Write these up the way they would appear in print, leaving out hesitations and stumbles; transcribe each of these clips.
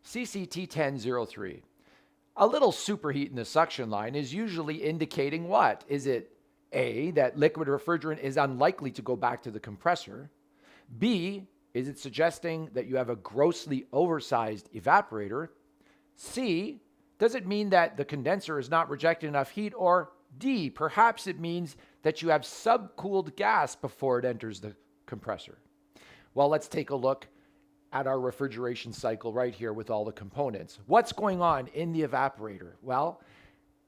CC-T10-03. A little superheat in the suction line is usually indicating what? Is it A, that liquid refrigerant is unlikely to go back to the compressor? B, is it suggesting that you have a grossly oversized evaporator? C, does it mean that the condenser is not rejecting enough heat? Or D, perhaps it means that you have subcooled gas before it enters the compressor. Well, let's take a look at our refrigeration cycle right here with all the components. What's going on in the evaporator? Well,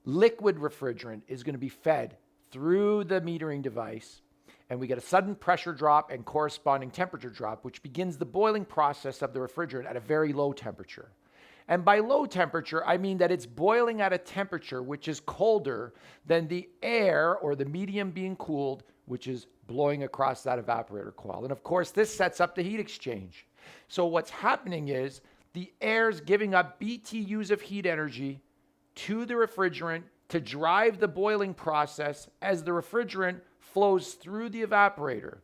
liquid refrigerant is going to be fed through the metering device, and we get a sudden pressure drop and corresponding temperature drop, which begins the boiling process of the refrigerant at a very low temperature. And by low temperature, I mean that it's boiling at a temperature which is colder than the air or the medium being cooled, which is blowing across that evaporator coil. And of course, this sets up the heat exchange. So what's happening is the air's giving up BTUs of heat energy to the refrigerant to drive the boiling process as the refrigerant flows through the evaporator.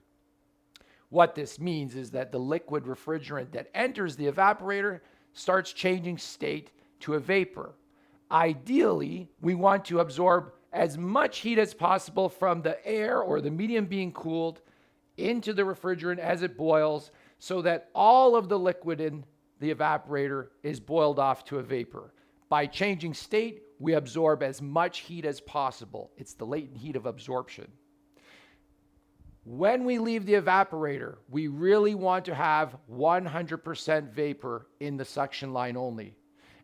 What this means is that the liquid refrigerant that enters the evaporator starts changing state to a vapor. Ideally, we want to absorb as much heat as possible from the air or the medium being cooled into the refrigerant as it boils, so that all of the liquid in the evaporator is boiled off to a vapor. By changing state, we absorb as much heat as possible. It's the latent heat of absorption. When we leave the evaporator, we really want to have 100% vapor in the suction line only.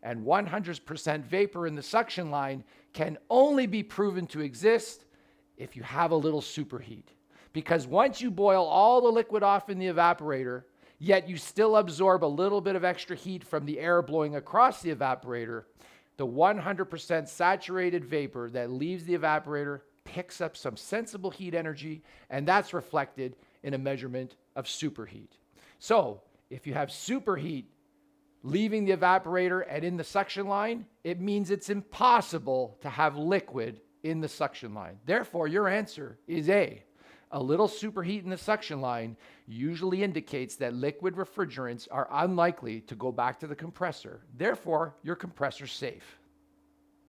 And 100% vapor in the suction line can only be proven to exist if you have a little superheat. Because once you boil all the liquid off in the evaporator, yet you still absorb a little bit of extra heat from the air blowing across the evaporator, the 100% saturated vapor that leaves the evaporator picks up some sensible heat energy, and that's reflected in a measurement of superheat. So if you have superheat leaving the evaporator and in the suction line, it means it's impossible to have liquid in the suction line. Therefore, your answer is A. A little superheat in the suction line usually indicates that liquid refrigerants are unlikely to go back to the compressor. Therefore, your compressor's safe.